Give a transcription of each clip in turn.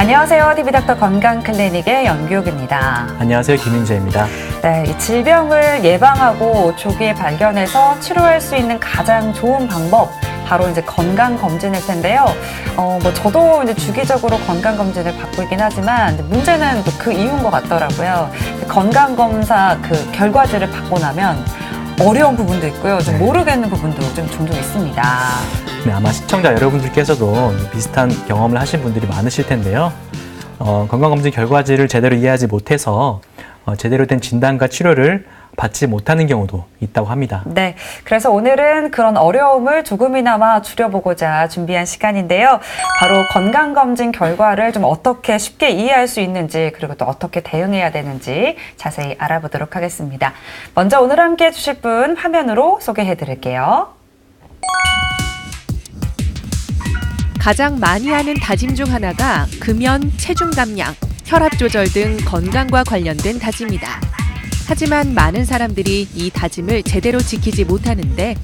안녕하세요. TV닥터 건강클리닉의 연규옥입니다. 안녕하세요. 김윤재입니다. 네, 이 질병을 예방하고 조기에 발견해서 치료할 수 있는 가장 좋은 방법, 바로 이제 건강검진일 텐데요. 저도 이제 주기적으로 건강검진을 받고 있긴 하지만 문제는 또 그 이유인 것 같더라고요. 건강검사 그 결과지를 받고 나면 어려운 부분도 있고요. 좀 모르겠는 부분도 좀 종종 있습니다. 네, 아마 시청자 여러분들께서도 비슷한 경험을 하신 분들이 많으실 텐데요. 건강검진 결과지를 제대로 이해하지 못해서 제대로 된 진단과 치료를 받지 못하는 경우도 있다고 합니다. 네, 그래서 오늘은 그런 어려움을 조금이나마 줄여보고자 준비한 시간인데요. 바로 건강검진 결과를 좀 어떻게 쉽게 이해할 수 있는지, 그리고 또 어떻게 대응해야 되는지 자세히 알아보도록 하겠습니다. 먼저 오늘 함께 해주실 분 화면으로 소개해드릴게요. 가장 많이 하는 다짐 중 하나가 금연, 체중 감량, 혈압 조절 등 건강과 관련된 다짐이다. 하지만 많은 사람들이 이 다짐을 제대로 지키지 못하는데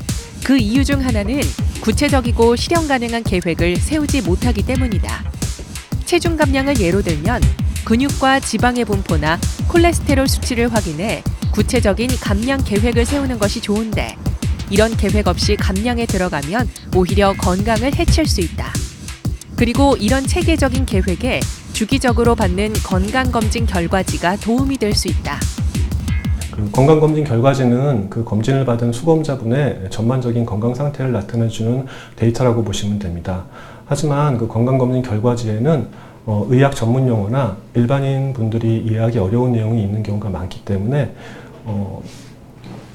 그 이유 중 하나는 구체적이고 실현 가능한 계획을 세우지 못하기 때문이다. 체중 감량을 예로 들면 근육과 지방의 분포나 콜레스테롤 수치를 확인해 구체적인 감량 계획을 세우는 것이 좋은데 이런 계획 없이 감량에 들어가면 오히려 건강을 해칠 수 있다. 그리고 이런 체계적인 계획에 주기적으로 받는 건강검진 결과지가 도움이 될 수 있다. 건강검진 결과지는 그 검진을 받은 수검자분의 전반적인 건강 상태를 나타내주는 데이터라고 보시면 됩니다. 하지만 그 건강검진 결과지에는 의학 전문 용어나 일반인 분들이 이해하기 어려운 내용이 있는 경우가 많기 때문에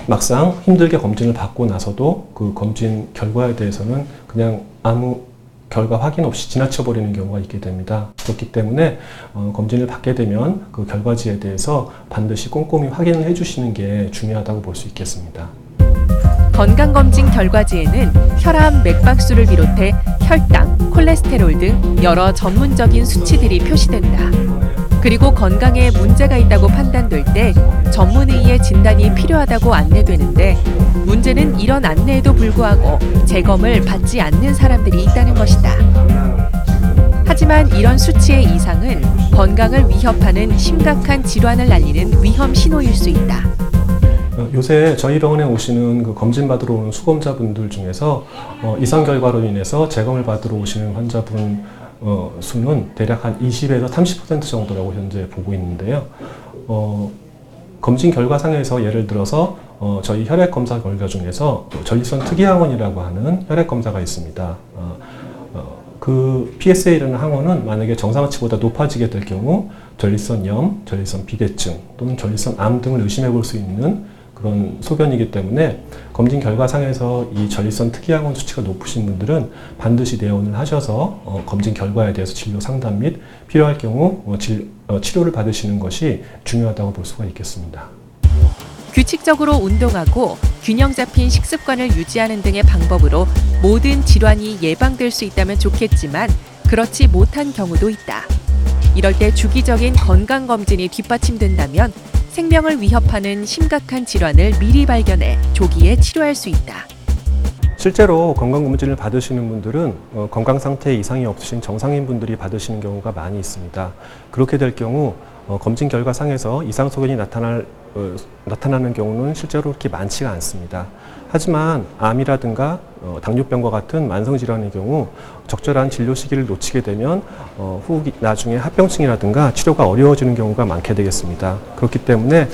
막상 힘들게 검진을 받고 나서도 그 검진 결과에 대해서는 그냥 아무 결과 확인 없이 지나쳐버리는 경우가 있게 됩니다. 그렇기 때문에 검진을 받게 되면 그 결과지에 대해서 반드시 꼼꼼히 확인을 해주시는 게 중요하다고 볼 수 있겠습니다. 건강검진 결과지에는 혈압, 맥박수를 비롯해 혈당, 콜레스테롤 등 여러 전문적인 수치들이 표시된다. 그리고 건강에 문제가 있다고 판단될 때 전문의의 진단이 필요하다고 안내되는데 문제는 이런 안내에도 불구하고 재검을 받지 않는 사람들이 있다는 것이다. 하지만 이런 수치의 이상은 건강을 위협하는 심각한 질환을 알리는 위험 신호일 수 있다. 요새 저희 병원에 오시는 그 검진 받으러 오는 수검자분들 중에서 이상 결과로 인해서 재검을 받으러 오시는 환자분 수는 대략 한 20에서 30% 정도라고 현재 보고 있는데요. 검진 결과상에서 예를 들어서 저희 혈액 검사 결과 중에서 전립선 특이항원이라고 하는 혈액 검사가 있습니다. 그 PSA라는 항원은 만약에 정상치보다 높아지게 될 경우 전립선염, 전립선 비대증 또는 전립선 암 등을 의심해 볼 수 있는 그런 소견이기 때문에 검진 결과상에서 이 전립선 특이항원 수치가 높으신 분들은 반드시 내원을 하셔서 검진 결과에 대해서 진료 상담 및 필요할 경우 치료를 받으시는 것이 중요하다고 볼 수가 있겠습니다. 규칙적으로 운동하고 균형 잡힌 식습관을 유지하는 등의 방법으로 모든 질환이 예방될 수 있다면 좋겠지만 그렇지 못한 경우도 있다. 이럴 때 주기적인 건강검진이 뒷받침된다면 생명을 위협하는 심각한 질환을 미리 발견해 조기에 치료할 수 있다. 실제로 건강검진을 받으시는 분들은 건강 상태에 이상이 없으신 정상인 분들이 받으시는 경우가 많이 있습니다. 그렇게 될 경우 검진 결과상에서 이상 소견이 나타나는 경우는 실제로 그렇게 많지가 않습니다. 하지만 암이라든가 당뇨병과 같은 만성질환의 경우 적절한 진료 시기를 놓치게 되면 나중에 합병증이라든가 치료가 어려워지는 경우가 많게 되겠습니다. 그렇기 때문에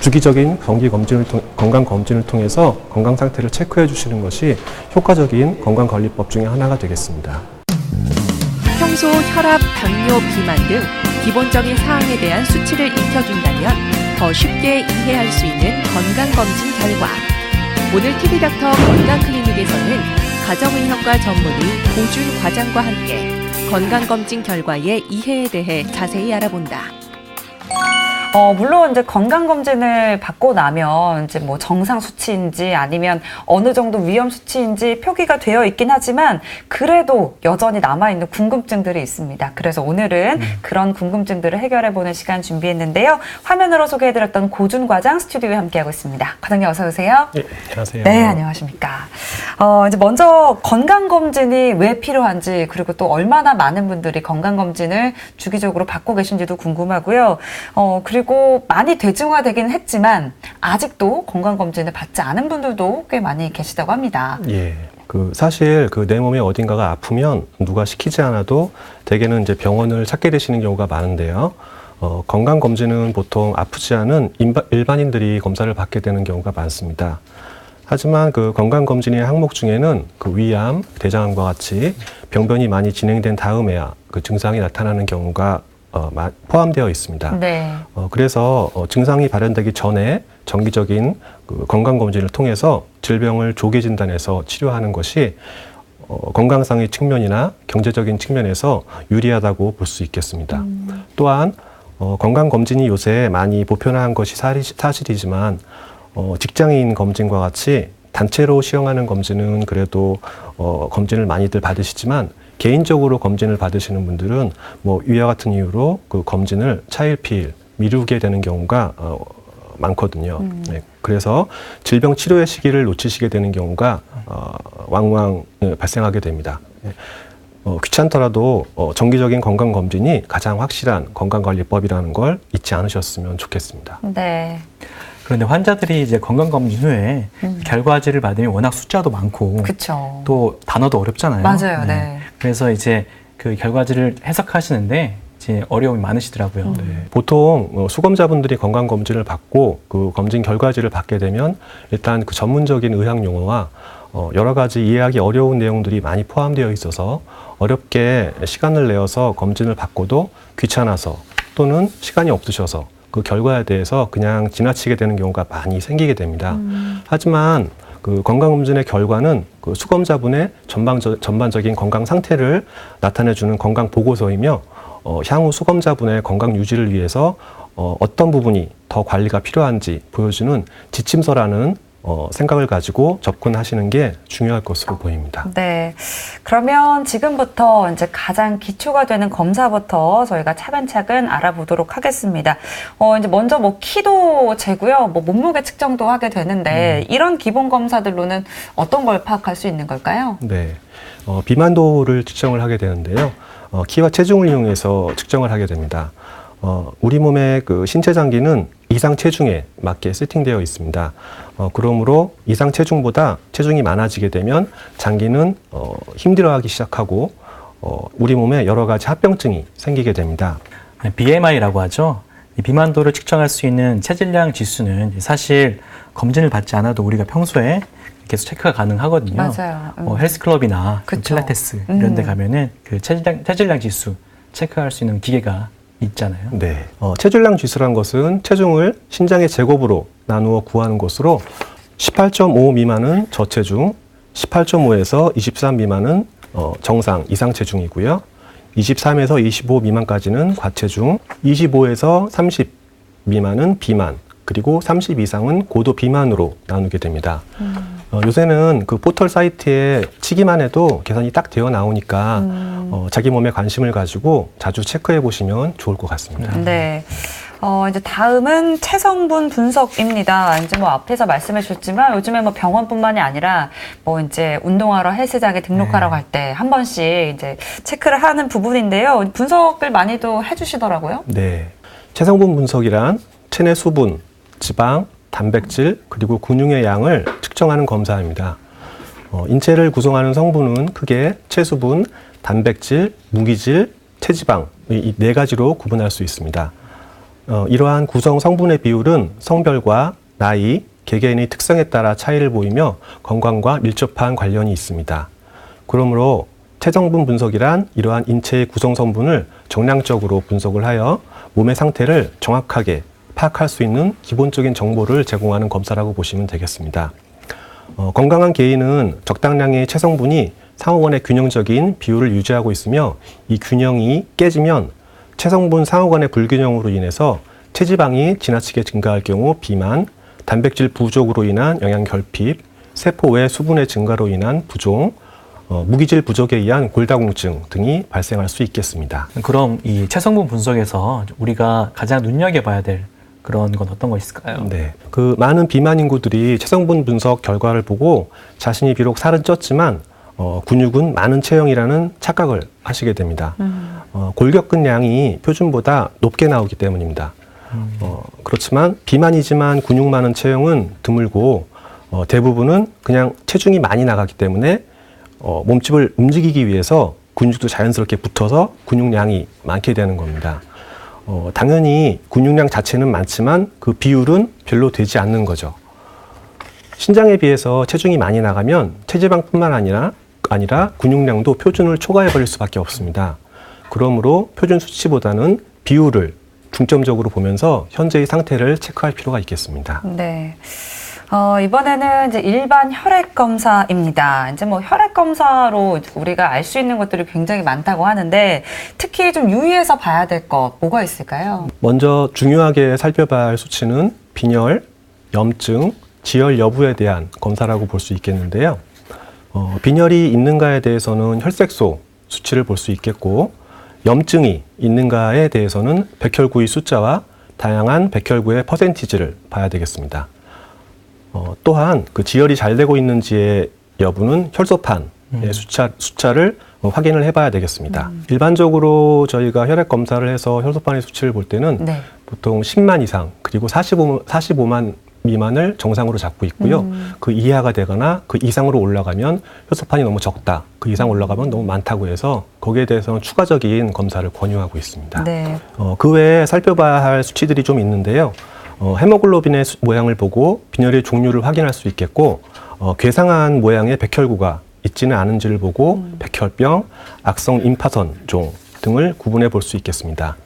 주기적인 건강검진을 통해서 건강 상태를 체크해 주시는 것이 효과적인 건강관리법 중에 하나가 되겠습니다. 평소 혈압, 당뇨, 비만 등 기본적인 사항에 대한 수치를 익혀둔다면 더 쉽게 이해할 수 있는 건강검진 결과. 오늘 TV닥터 건강클리닉에서는 가정의학과 전문의 고준 과장과 함께 건강검진 결과의 이해에 대해 자세히 알아본다. 물론 이제 건강검진을 받고 나면 이제 뭐 정상 수치인지 아니면 어느 정도 위험 수치인지 표기가 되어 있긴 하지만 그래도 여전히 남아있는 궁금증들이 있습니다. 그래서 오늘은 그런 궁금증들을 해결해보는 시간 준비했는데요. 화면으로 소개해드렸던 고준 과장 스튜디오에 함께하고 있습니다. 과장님 어서 오세요. 네, 안녕하세요. 네, 안녕하십니까. 이제 먼저 건강검진이 왜 필요한지 그리고 또 얼마나 많은 분들이 건강검진을 주기적으로 받고 계신지도 궁금하고요. 그리고 많이 대중화되긴 했지만 아직도 건강검진을 받지 않은 분들도 꽤 많이 계시다고 합니다. 예. 사실 내 몸에 어딘가가 아프면 누가 시키지 않아도 대개는 이제 병원을 찾게 되시는 경우가 많은데요. 건강검진은 보통 아프지 않은 일반인들이 검사를 받게 되는 경우가 많습니다. 하지만 건강검진의 항목 중에는 위암, 대장암과 같이 병변이 많이 진행된 다음에야 증상이 나타나는 경우가 포함되어 있습니다. 네. 그래서 증상이 발현되기 전에 정기적인 건강검진을 통해서 질병을 조기 진단해서 치료하는 것이 건강상의 측면이나 경제적인 측면에서 유리하다고 볼 수 있겠습니다. 또한 건강검진이 요새 많이 보편화한 것이 사실이지만 직장인 검진과 같이 단체로 시행하는 검진은 그래도 검진을 많이들 받으시지만 개인적으로 검진을 받으시는 분들은 위와 같은 이유로 검진을 차일피일 미루게 되는 경우가 많거든요. 네, 그래서 질병 치료의 시기를 놓치시게 되는 경우가 왕왕 발생하게 됩니다. 귀찮더라도 정기적인 건강검진이 가장 확실한 건강관리법이라는 걸 잊지 않으셨으면 좋겠습니다. 네. 그런데 환자들이 이제 건강검진 후에 결과지를 받으면 워낙 숫자도 많고 그쵸. 또 단어도 어렵잖아요. 맞아요. 네. 그래서 이제 그 결과지를 해석하시는데 이제 어려움이 많으시더라고요. 네. 보통 수검자분들이 건강검진을 받고 검진 결과지를 받게 되면 일단 전문적인 의학 용어와 여러 가지 이해하기 어려운 내용들이 많이 포함되어 있어서 어렵게 시간을 내어서 검진을 받고도 귀찮아서 또는 시간이 없으셔서 그 결과에 대해서 그냥 지나치게 되는 경우가 많이 생기게 됩니다. 하지만 건강검진의 결과는 수검자분의 전반적인 건강 상태를 나타내주는 건강 보고서이며 향후 수검자분의 건강 유지를 위해서 어떤 부분이 더 관리가 필요한지 보여주는 지침서라는 생각을 가지고 접근하시는 게 중요할 것으로 보입니다. 네. 그러면 지금부터 이제 가장 기초가 되는 검사부터 저희가 차근차근 알아보도록 하겠습니다. 이제 먼저 키도 재고요. 몸무게 측정도 하게 되는데 이런 기본 검사들로는 어떤 걸 파악할 수 있는 걸까요? 네. 비만도를 측정을 하게 되는데요. 키와 체중을 이용해서 측정을 하게 됩니다. 우리 몸의 신체 장기는 이상 체중에 맞게 세팅되어 있습니다. 그러므로 이상 체중보다 체중이 많아지게 되면 장기는 힘들어하기 시작하고 우리 몸에 여러 가지 합병증이 생기게 됩니다. BMI라고 하죠. 이 비만도를 측정할 수 있는 체질량 지수는 사실 검진을 받지 않아도 우리가 평소에 계속 체크가 가능하거든요. 맞아요. 헬스클럽이나 그쵸. 필라테스 이런 데 가면은 체질량 지수 체크할 수 있는 기계가 있잖아요. 네. 체질량 지수란 것은 체중을 신장의 제곱으로 나누어 구하는 것으로 18.5 미만은 저체중, 18.5에서 23 미만은 정상 이상 체중이고요. 23에서 25 미만까지는 과체중, 25에서 30 미만은 비만, 그리고 30 이상은 고도 비만으로 나누게 됩니다. 요새는 포털 사이트에 치기만 해도 계산이 딱 되어 나오니까 자기 몸에 관심을 가지고 자주 체크해 보시면 좋을 것 같습니다. 네. 이제 다음은 체성분 분석입니다. 이제 앞에서 말씀해 주셨지만 요즘에 병원뿐만이 아니라 이제 운동하러 헬스장에 등록하러 갈 때 한 번씩 이제 체크를 하는 부분인데요. 분석을 많이도 해주시더라고요. 네. 체성분 분석이란 체내 수분, 지방, 단백질, 그리고 근육의 양을 측정하는 검사입니다. 인체를 구성하는 성분은 크게 체수분, 단백질, 무기질, 체지방 이 네 가지로 구분할 수 있습니다. 이러한 구성 성분의 비율은 성별과 나이, 개개인의 특성에 따라 차이를 보이며 건강과 밀접한 관련이 있습니다. 그러므로 체성분 분석이란 이러한 인체의 구성 성분을 정량적으로 분석을 하여 몸의 상태를 정확하게 파악할 수 있는 기본적인 정보를 제공하는 검사라고 보시면 되겠습니다. 건강한 개인은 적당량의 체성분이 상호간의 균형적인 비율을 유지하고 있으며 이 균형이 깨지면 체성분 상호간의 불균형으로 인해서 체지방이 지나치게 증가할 경우 비만, 단백질 부족으로 인한 영양 결핍, 세포 외 수분의 증가로 인한 부종, 무기질 부족에 의한 골다공증 등이 발생할 수 있겠습니다. 그럼 이 체성분 분석에서 우리가 가장 눈여겨봐야 될 그런 건 어떤 거 있을까요? 네, 그 많은 비만 인구들이 체성분 분석 결과를 보고 자신이 비록 살은 쪘지만 근육은 많은 체형이라는 착각을 하시게 됩니다. 골격근 양이 표준보다 높게 나오기 때문입니다. 그렇지만 비만이지만 근육 많은 체형은 드물고 대부분은 그냥 체중이 많이 나가기 때문에 몸집을 움직이기 위해서 근육도 자연스럽게 붙어서 근육량이 많게 되는 겁니다. 당연히 근육량 자체는 많지만 그 비율은 별로 되지 않는 거죠. 신장에 비해서 체중이 많이 나가면 체지방뿐만 아니라 근육량도 표준을 초과해 버릴 수밖에 없습니다. 그러므로 표준 수치보다는 비율을 중점적으로 보면서 현재의 상태를 체크할 필요가 있겠습니다. 네. 이번에는 이제 일반 혈액 검사입니다. 이제 뭐 혈액 검사로 우리가 알 수 있는 것들이 굉장히 많다고 하는데 특히 좀 유의해서 봐야 될 것 뭐가 있을까요? 먼저 중요하게 살펴봐야 할 수치는 빈혈, 염증, 지혈 여부에 대한 검사라고 볼 수 있겠는데요. 빈혈이 있는가에 대해서는 혈색소 수치를 볼 수 있겠고 염증이 있는가에 대해서는 백혈구의 숫자와 다양한 백혈구의 퍼센티지를 봐야 되겠습니다. 또한 그 지혈이 잘 되고 있는지의 여부는 혈소판의 숫자를 확인을 해봐야 되겠습니다. 일반적으로 저희가 혈액 검사를 해서 혈소판의 수치를 볼 때는 네. 보통 10만 이상 그리고 45만 미만을 정상으로 잡고 있고요. 그 이하가 되거나 그 이상으로 올라가면 혈소판이 너무 적다. 그 이상 올라가면 너무 많다고 해서 거기에 대해서는 추가적인 검사를 권유하고 있습니다. 네. 그 외에 살펴봐야 할 수치들이 좀 있는데요. 헤모글로빈의 모양을 보고 빈혈의 종류를 확인할 수 있겠고 괴상한 모양의 백혈구가 있지는 않은지를 보고 백혈병, 악성 임파선종 등을 구분해 볼 수 있겠습니다.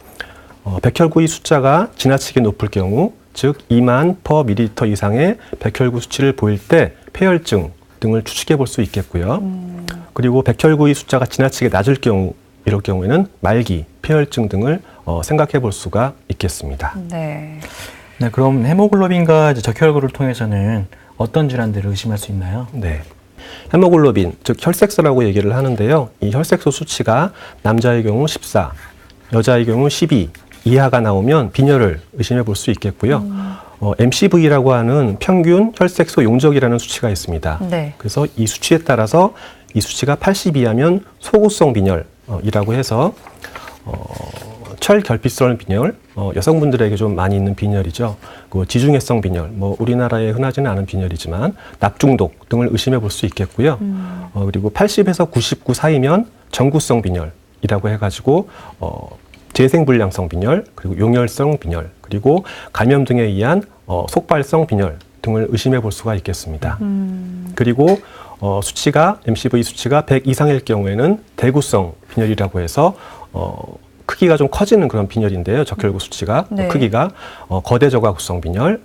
백혈구의 숫자가 지나치게 높을 경우 즉 2만 per 밀리리터 이상의 백혈구 수치를 보일 때 폐혈증 등을 추측해 볼 수 있겠고요. 그리고 백혈구의 숫자가 지나치게 낮을 경우 이럴 경우에는 말기, 폐혈증 등을 생각해 볼 수가 있겠습니다. 네. 네, 그럼 헤모글로빈과 이제 적혈구를 통해서는 어떤 질환들을 의심할 수 있나요? 네. 헤모글로빈, 즉 혈색소라고 얘기를 하는데요. 이 혈색소 수치가 남자의 경우 14, 여자의 경우 12 이하가 나오면 빈혈을 의심해 볼 수 있겠고요. MCV라고 하는 평균 혈색소 용적이라는 수치가 있습니다. 네. 그래서 이 수치에 따라서 이 수치가 80 이하면 소구성 빈혈이라고 해서 철결핍성 빈혈, 여성분들에게 좀 많이 있는 빈혈이죠. 그 지중해성 빈혈, 뭐 우리나라에 흔하지는 않은 빈혈이지만 납중독 등을 의심해 볼 수 있겠고요. 그리고 80에서 99 사이면 전구성 빈혈이라고 해가지고 재생불량성 빈혈, 그리고 용혈성 빈혈, 그리고 감염 등에 의한 속발성 빈혈 등을 의심해 볼 수가 있겠습니다. 그리고 MCV 수치가 100 이상일 경우에는 대구성 빈혈이라고 해서 크기가 좀 커지는 그런 빈혈인데요. 적혈구 수치가 네. 크기가 거대 저하구성 빈혈,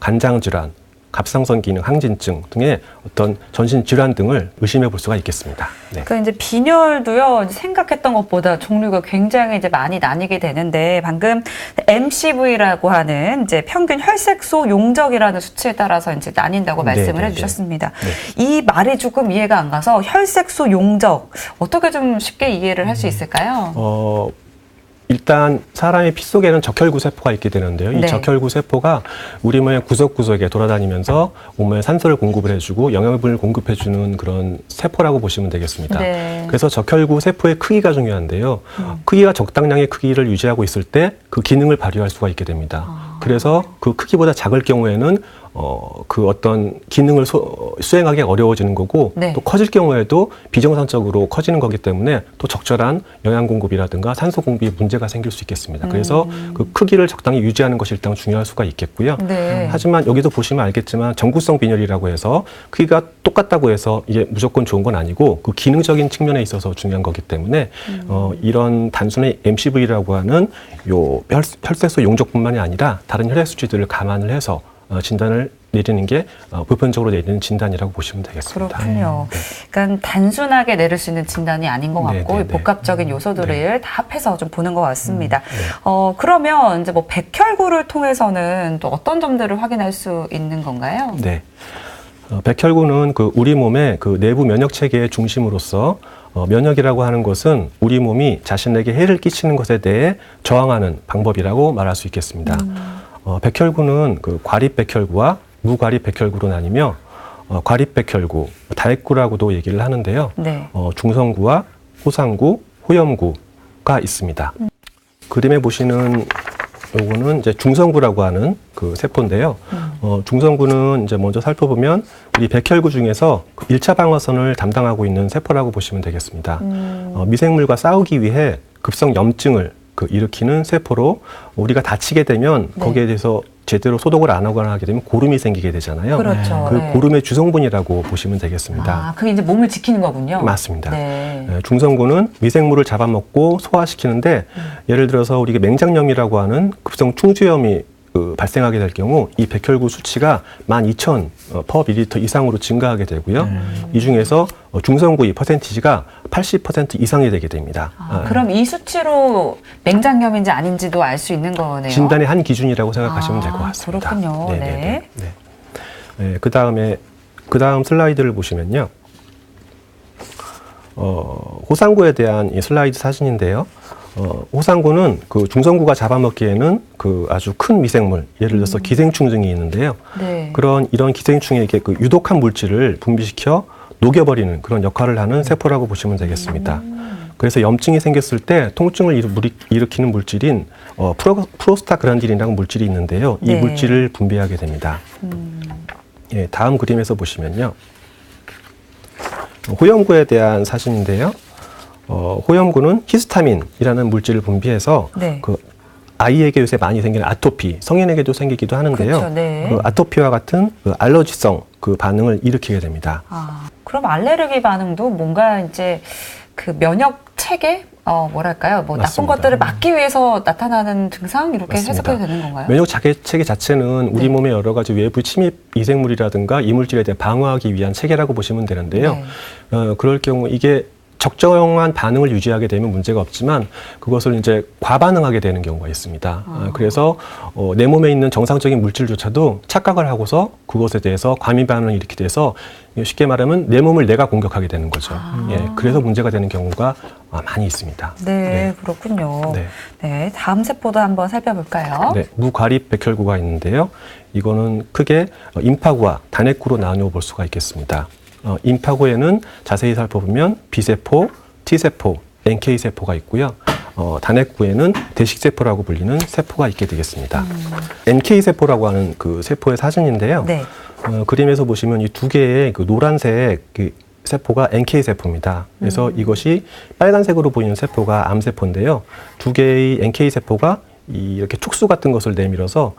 간장 질환, 갑상선 기능 항진증 등의 어떤 전신 질환 등을 의심해 볼 수가 있겠습니다. 네. 그 이제 빈혈도요 생각했던 것보다 종류가 굉장히 이제 많이 나뉘게 되는데 방금 MCV라고 하는 이제 평균 혈색소 용적이라는 수치에 따라서 이제 나뉜다고 말씀을 해주셨습니다. 네. 이 말이 조금 이해가 안 가서 혈색소 용적 어떻게 좀 쉽게 이해를 할 수 있을까요? 일단 사람의 피 속에는 적혈구 세포가 있게 되는데요. 이 네. 적혈구 세포가 우리 몸의 구석구석에 돌아다니면서 몸에 산소를 공급을 해주고 영양분을 공급해주는 그런 세포라고 보시면 되겠습니다. 네. 그래서 적혈구 세포의 크기가 중요한데요. 크기가 적당량의 크기를 유지하고 있을 때 그 기능을 발휘할 수가 있게 됩니다. 그래서 그 크기보다 작을 경우에는 그 어떤 기능을 수행하기 어려워지는 거고 네. 또 커질 경우에도 비정상적으로 커지는 거기 때문에 또 적절한 영양 공급이라든가 산소 공급에 문제가 생길 수 있겠습니다. 그래서 그 크기를 적당히 유지하는 것이 일단 중요할 수가 있겠고요. 네. 하지만 여기도 보시면 알겠지만 전구성 빈혈이라고 해서 크기가 똑같다고 해서 이게 무조건 좋은 건 아니고 그 기능적인 측면에 있어서 중요한 거기 때문에 이런 단순히 MCV라고 하는 요 혈색소 용적뿐만이 아니라 다른 혈액 수치들을 감안을 해서 진단을 내리는 게 보편적으로 내리는 진단이라고 보시면 되겠습니다. 그렇군요. 네. 그러니까 단순하게 내릴 수 있는 진단이 아닌 것 같고 네, 네, 네. 복합적인 요소들을 다 합해서 좀 보는 것 같습니다. 네. 그러면 이제 뭐 백혈구를 통해서는 또 어떤 점들을 확인할 수 있는 건가요? 네. 백혈구는 그 우리 몸의 그 내부 면역 체계의 중심으로서 면역이라고 하는 것은 우리 몸이 자신에게 해를 끼치는 것에 대해 저항하는 방법이라고 말할 수 있겠습니다. 백혈구는 그 과립 백혈구와 무과립 백혈구로 나뉘며 과립 백혈구, 다액구라고도 얘기를 하는데요. 네. 중성구와 호상구, 호염구가 있습니다. 그림에 보시는 요거는 이제 중성구라고 하는 그 세포인데요. 중성구는 이제 먼저 살펴보면 우리 백혈구 중에서 1차 방어선을 담당하고 있는 세포라고 보시면 되겠습니다. 미생물과 싸우기 위해 급성 염증을 일으키는 세포로 우리가 다치게 되면 네. 거기에 대해서 제대로 소독을 안 하거나 하게 되면 고름이 생기게 되잖아요. 그렇죠. 그 네. 고름의 주성분이라고 보시면 되겠습니다. 아, 그게 이제 몸을 지키는 거군요. 맞습니다. 네. 중성구는 미생물을 잡아먹고 소화시키는데 예를 들어서 우리가 맹장염이라고 하는 급성 충주염이 발생하게 될 경우 이 백혈구 수치가 12,000 per ml 이상으로 증가하게 되고요. 이 중에서 중성구의 퍼센티지가 80% 이상이 되게 됩니다. 그럼 이 수치로 맹장염인지 아닌지도 알 수 있는 거네요. 진단의 한 기준이라고 생각하시면 될 것 같습니다. 그렇군요. 네네네. 네. 그 다음 슬라이드를 보시면요. 호상구에 대한 이 슬라이드 사진인데요. 호상구는 그 중성구가 잡아먹기에는 그 아주 큰 미생물, 예를 들어서 기생충 등이 있는데요. 네. 이런 기생충에게 그 유독한 물질을 분비시켜 녹여버리는 그런 역할을 하는 세포라고 보시면 되겠습니다. 그래서 염증이 생겼을 때 통증을 일으키는 물질인 프로스타그란딘이라는 물질이 있는데요. 이 네. 물질을 분비하게 됩니다. 예, 다음 그림에서 보시면요. 호염구에 대한 사진인데요. 호염구는 히스타민이라는 물질을 분비해서 네. 그 아이에게 요새 많이 생기는 아토피, 성인에게도 생기기도 하는데요. 그렇죠, 네. 그 아토피와 같은 그 알러지성 그 반응을 일으키게 됩니다. 그럼 알레르기 반응도 뭔가 이제 그 면역 체계 뭐랄까요? 뭐 나쁜 맞습니다. 것들을 막기 위해서 나타나는 증상 이렇게 맞습니다. 해석해도 되는 건가요? 면역 체계 자체는 우리 네. 몸의 여러 가지 외부 침입 이생물이라든가 이물질에 대해 방어하기 위한 체계라고 보시면 되는데요. 네. 그럴 경우 이게 적정한 반응을 유지하게 되면 문제가 없지만 그것을 이제 과반응하게 되는 경우가 있습니다. 그래서 내 몸에 있는 정상적인 물질조차도 착각을 하고서 그것에 대해서 과민 반응을 일으키게 돼서 쉽게 말하면 내 몸을 내가 공격하게 되는 거죠. 예, 그래서 문제가 되는 경우가 많이 있습니다. 네, 그렇군요. 네. 네, 다음 세포도 한번 살펴볼까요? 네, 무과립 백혈구가 있는데요. 이거는 크게 임파구와 단핵구로 나누어 볼 수가 있겠습니다. 임파구에는 자세히 살펴보면 B세포, T세포, NK세포가 있고요. 단핵구에는 대식세포라고 불리는 세포가 있게 되겠습니다. NK세포라고 하는 그 세포의 사진인데요. 네. 그림에서 보시면 이 두 개의 그 노란색 그 세포가 NK세포입니다. 그래서 이것이 빨간색으로 보이는 세포가 암세포인데요. 두 개의 NK세포가 이렇게 촉수 같은 것을 내밀어서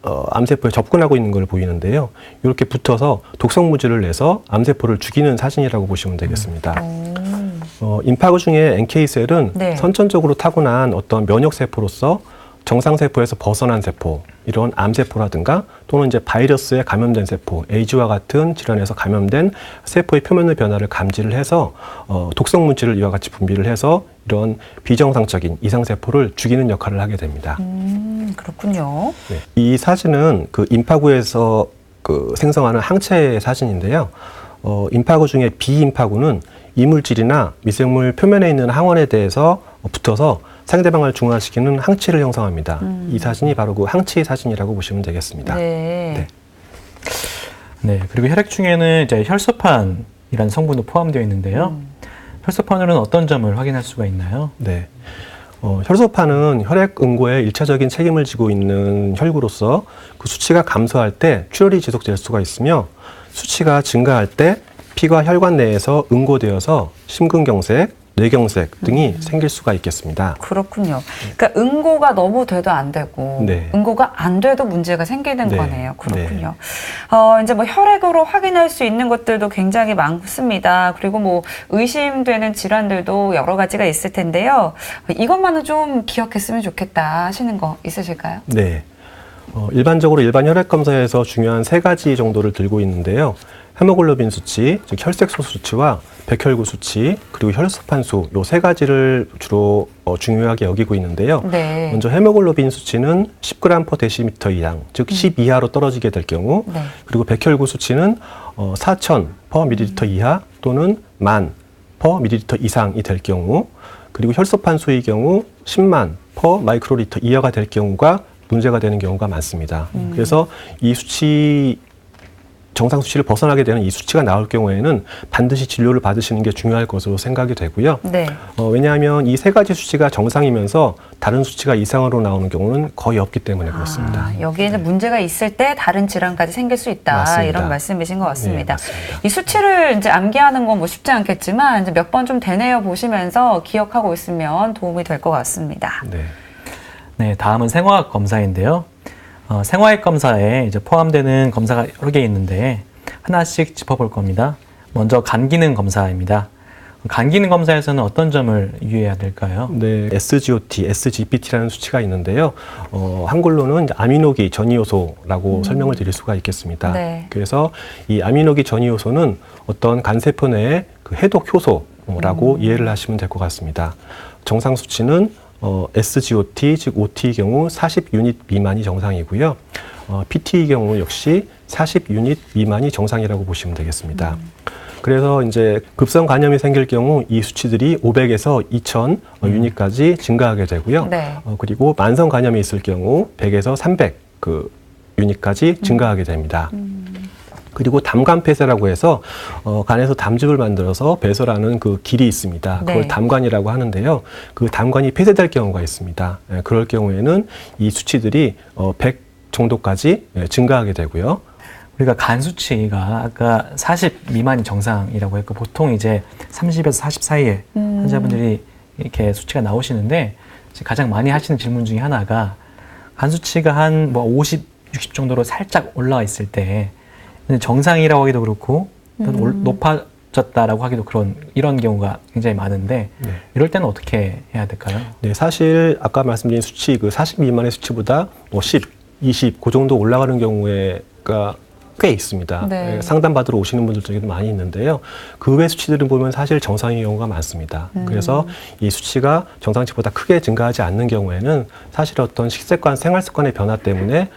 암세포에 접근하고 있는 걸 보이는데요. 이렇게 붙어서 독성물질을 내서 암세포를 죽이는 사진이라고 보시면 되겠습니다. 임파구 중에 NK셀은 네. 선천적으로 타고난 어떤 면역세포로서 정상세포에서 벗어난 세포, 이런 암세포라든가 또는 이제 바이러스에 감염된 세포, 에이즈와 같은 질환에서 감염된 세포의 표면의 변화를 감지를 해서 독성물질을 이와 같이 분비를 해서 이런 비정상적인 이상세포를 죽이는 역할을 하게 됩니다. 그렇군요. 네. 이 사진은 그 임파구에서 그 생성하는 항체의 사진인데요. 임파구 중에 비임파구는 이물질이나 미생물 표면에 있는 항원에 대해서 붙어서 상대방을 중화시키는 항체를 형성합니다. 이 사진이 바로 그 항체의 사진이라고 보시면 되겠습니다. 네. 네, 그리고 혈액 중에는 이제 혈소판이라는 성분도 포함되어 있는데요. 혈소판으로는 어떤 점을 확인할 수가 있나요? 네. 혈소판은 혈액 응고에 일차적인 책임을 지고 있는 혈구로서 그 수치가 감소할 때 출혈이 지속될 수가 있으며 수치가 증가할 때 피가 혈관 내에서 응고되어서 심근경색, 뇌경색 등이 생길 수가 있겠습니다. 그렇군요. 그러니까 응고가 너무 돼도 안 되고 네. 응고가 안 돼도 문제가 생기는 네. 거네요. 그렇군요. 이제 뭐 혈액으로 확인할 수 있는 것들도 굉장히 많습니다. 그리고 뭐 의심되는 질환들도 여러 가지가 있을 텐데요. 이것만은 좀 기억했으면 좋겠다 하시는 거 있으실까요? 네. 일반적으로 일반 혈액 검사에서 중요한 세 가지 정도를 들고 있는데요. 헤모글로빈 수치, 즉 혈색소 수치와 백혈구 수치, 그리고 혈소판수 요 세 가지를 주로 중요하게 여기고 있는데요. 네. 먼저 헤모글로빈 수치는 10g/데시미터 이상, 즉 10 이하로 떨어지게 될 경우, 네. 그리고 백혈구 수치는 4,000/ml 이하 또는 10,000/ml 이상이 될 경우, 그리고 혈소판수의 경우 10만/마이크로리터 이하가 될 경우가 문제가 되는 경우가 많습니다. 그래서 이 수치 정상 수치를 벗어나게 되는 이 수치가 나올 경우에는 반드시 진료를 받으시는 게 중요할 것으로 생각이 되고요. 네. 왜냐하면 이 세 가지 수치가 정상이면서 다른 수치가 이상으로 나오는 경우는 거의 없기 때문에 그렇습니다. 여기에는 문제가 있을 때 다른 질환까지 생길 수 있다. 맞습니다. 이런 말씀이신 것 같습니다. 네, 맞습니다. 이 수치를 이제 암기하는 건 뭐 쉽지 않겠지만 이제 몇 번 좀 되뇌어 보시면서 기억하고 있으면 도움이 될 것 같습니다. 네. 네, 다음은 생화학 검사인데요. 생화학 검사에 이제 포함되는 검사가 여러 개 있는데 하나씩 짚어볼 겁니다. 먼저 간 기능 검사입니다. 간 기능 검사에서는 어떤 점을 유의해야 될까요? 네, SGOT, SGPT라는 수치가 있는데요. 한글로는 이제 아미노기 전이효소라고 설명을 드릴 수가 있겠습니다. 네. 그래서 이 아미노기 전이효소는 어떤 간세포 내의 그 해독 효소라고 이해를 하시면 될 것 같습니다. 정상 수치는 SGOT, 즉 OT의 경우 40유닛 미만이 정상이고요. PT의 경우 역시 40유닛 미만이 정상이라고 보시면 되겠습니다. 그래서 이제 급성 간염이 생길 경우 이 수치들이 500에서 2000 유닛까지 증가하게 되고요. 네. 그리고 만성 간염이 있을 경우 100에서 300 유닛까지 증가하게 됩니다. 그리고 담간폐쇄라고 해서 간에서 담즙을 만들어서 배설하는 그 길이 있습니다. 그걸 네. 담관이라고 하는데요. 그 담관이 폐쇄될 경우가 있습니다. 그럴 경우에는 이 수치들이 100 정도까지 증가하게 되고요. 우리가 간 수치가 아까 40 미만이 정상이라고 했고 보통 이제 30에서 40 사이에 환자분들이 이렇게 수치가 나오시는데 가장 많이 하시는 질문 중에 하나가 간 수치가 한 뭐 50, 60 정도로 살짝 올라와 있을 때 정상이라고 하기도 그렇고 높아졌다라고 하기도 이런 경우가 굉장히 많은데 네. 이럴 때는 어떻게 해야 될까요? 네, 사실 아까 말씀드린 수치 그 40 미만의 수치보다 뭐 10, 20 그 정도 올라가는 경우가 꽤 있습니다. 네. 상담받으러 오시는 분들 중에도 많이 있는데요. 그 외 수치들은 보면 사실 정상인 경우가 많습니다. 그래서 이 수치가 정상치보다 크게 증가하지 않는 경우에는 사실 어떤 식습관, 생활습관의 변화 때문에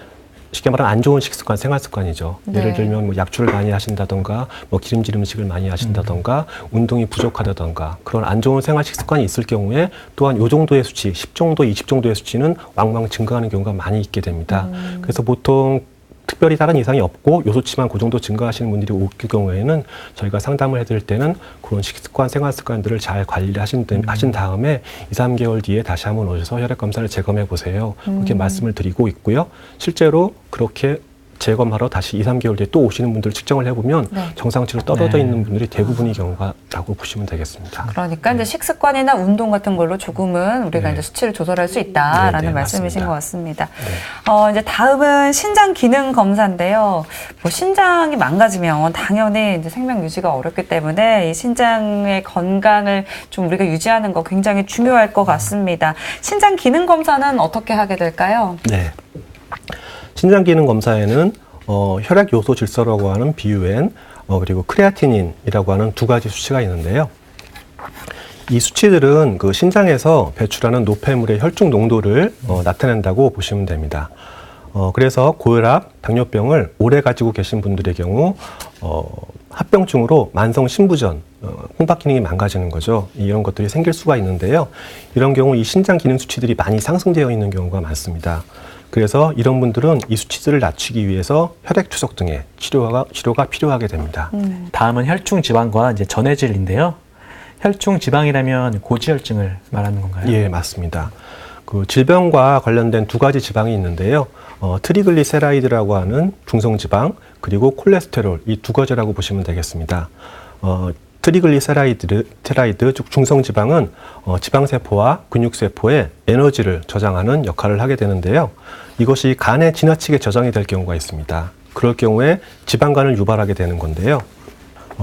쉽게 말하면 안 좋은 식습관, 생활습관이죠. 네. 예를 들면 뭐 약주를 많이 하신다던가, 뭐 기름질 음식을 많이 하신다던가, 운동이 부족하다던가 그런 안 좋은 생활 식습관이 있을 경우에 또한 요 정도의 수치, 10 정도, 20 정도의 수치는 왕왕 증가하는 경우가 많이 있게 됩니다. 그래서 보통 특별히 다른 이상이 없고 요 수치만 그 정도 증가하시는 분들이 올 경우에는 저희가 상담을 해드릴 때는 그런 식습관, 생활습관들을 잘 관리를 하신 다음에 2, 3개월 뒤에 다시 한번 오셔서 혈액검사를 재검해 보세요. 그렇게 말씀을 드리고 있고요. 실제로 그렇게 재검하러 다시 2, 3개월 뒤에 또 오시는 분들 측정을 해보면 네. 정상치로 떨어져 네. 있는 분들이 대부분의 경우라고 보시면 되겠습니다. 그러니까 이제 식습관이나 운동 같은 걸로 조금은 우리가 네. 이제 수치를 조절할 수 있다라는 네, 네, 말씀이신 맞습니다. 것 같습니다. 이제 다음은 신장 기능 검사인데요. 뭐 신장이 망가지면 당연히 이제 생명 유지가 어렵기 때문에 이 신장의 건강을 좀 우리가 유지하는 거 굉장히 중요할 것 같습니다. 신장 기능 검사는 어떻게 하게 될까요? 네. 신장 기능 검사에는 혈액 요소 질서라고 하는 BUN 그리고 크레아티닌이라고 하는 두 가지 수치가 있는데요. 이 수치들은 그 신장에서 배출하는 노폐물의 혈중 농도를 나타낸다고 보시면 됩니다. 그래서 고혈압, 당뇨병을 오래 가지고 계신 분들의 경우 합병증으로 만성 신부전, 홍박 기능이 망가지는 거죠. 이런 것들이 생길 수가 있는데요. 이런 경우 이 신장 기능 수치들이 많이 상승되어 있는 경우가 많습니다. 그래서 이런 분들은 이 수치들을 낮추기 위해서 혈액 투석 등의 치료가 필요하게 됩니다. 다음은 혈중 지방과 이제 전해질인데요. 혈중 지방이라면 고지혈증을 말하는 건가요? 예, 맞습니다. 그 질병과 관련된 두 가지 지방이 있는데요. 트리글리세라이드라고 하는 중성지방 그리고 콜레스테롤 이 두 가지라고 보시면 되겠습니다. 트리글리세라이드, 즉 중성지방은 지방세포와 근육세포의 에너지를 저장하는 역할을 하게 되는데요. 이것이 간에 지나치게 저장이 될 경우가 있습니다. 그럴 경우에 지방간을 유발하게 되는 건데요.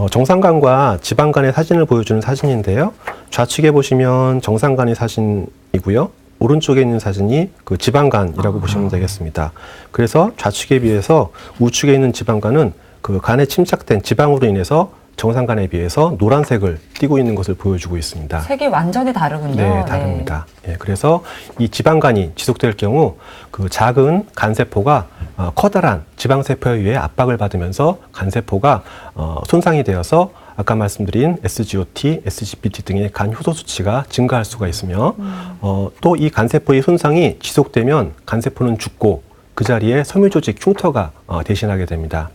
정상간과 지방간의 사진을 보여주는 사진인데요. 좌측에 보시면 정상간의 사진이고요. 오른쪽에 있는 사진이 그 지방간이라고 보시면 되겠습니다. 그래서 좌측에 비해서 우측에 있는 지방간은 그 간에 침착된 지방으로 인해서 정상간에 비해서 노란색을 띠고 있는 것을 보여주고 있습니다. 색이 완전히 다르군요. 네, 다릅니다. 예, 그래서 이 지방간이 지속될 경우 그 작은 간세포가 커다란 지방세포에 의해 압박을 받으면서 간세포가 손상이 되어서 아까 말씀드린 SGOT, SGPT 등의 간 효소 수치가 증가할 수가 있으며 또 이 간세포의 손상이 지속되면 간세포는 죽고 그 자리에 섬유조직 흉터가 대신하게 됩니다.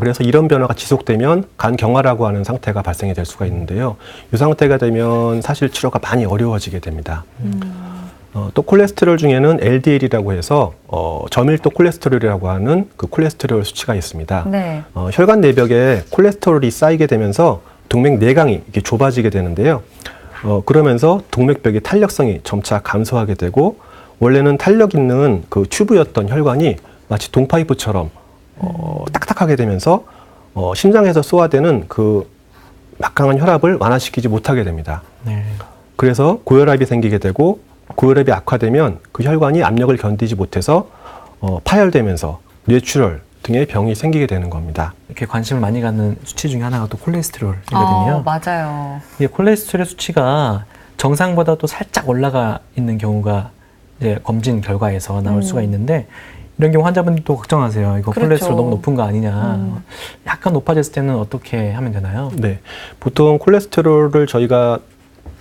그래서 이런 변화가 지속되면 간경화라고 하는 상태가 발생이 될 수가 있는데요. 이 상태가 되면 사실 치료가 많이 어려워지게 됩니다. 또 콜레스테롤 중에는 LDL이라고 해서 저밀도 콜레스테롤이라고 하는 그 콜레스테롤 수치가 있습니다. 네. 혈관 내벽에 콜레스테롤이 쌓이게 되면서 동맥 내강이 이렇게 좁아지게 되는데요. 그러면서 동맥벽의 탄력성이 점차 감소하게 되고 원래는 탄력 있는 그 튜브였던 혈관이 마치 동파이프처럼 딱딱하게 되면서 심장에서 쏘아대는 그 막강한 혈압을 완화시키지 못하게 됩니다. 네. 그래서 고혈압이 생기게 되고 고혈압이 악화되면 그 혈관이 압력을 견디지 못해서 파열되면서 뇌출혈 등의 병이 생기게 되는 겁니다. 이렇게 관심을 많이 갖는 수치 중에 하나가 또 콜레스테롤이거든요. 맞아요. 이 콜레스테롤 수치가 정상보다도 살짝 올라가 있는 경우가 이제 검진 결과에서 나올 수가 있는데 이런 경우 환자분들도 걱정하세요. 이거 그렇죠. 콜레스테롤 너무 높은 거 아니냐. 약간 높아졌을 때는 어떻게 하면 되나요? 네, 보통 콜레스테롤을 저희가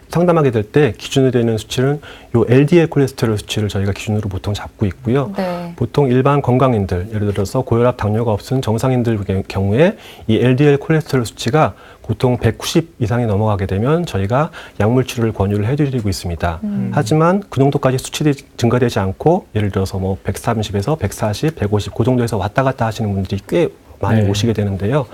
상담하게 될 때 기준이 되는 수치는 요 LDL 콜레스테롤 수치를 저희가 기준으로 보통 잡고 있고요. 네. 보통 일반 건강인들, 예를 들어서 고혈압, 당뇨가 없은 정상인들 경우에 이 LDL 콜레스테롤 수치가 보통 190 이상이 넘어가게 되면 저희가 약물 치료를 권유를 해드리고 있습니다. 하지만 그 정도까지 수치들이 증가되지 않고 예를 들어서 뭐 130에서 140, 150 그 정도에서 왔다 갔다 하시는 분들이 꽤 많이 네. 오시게 되는데요.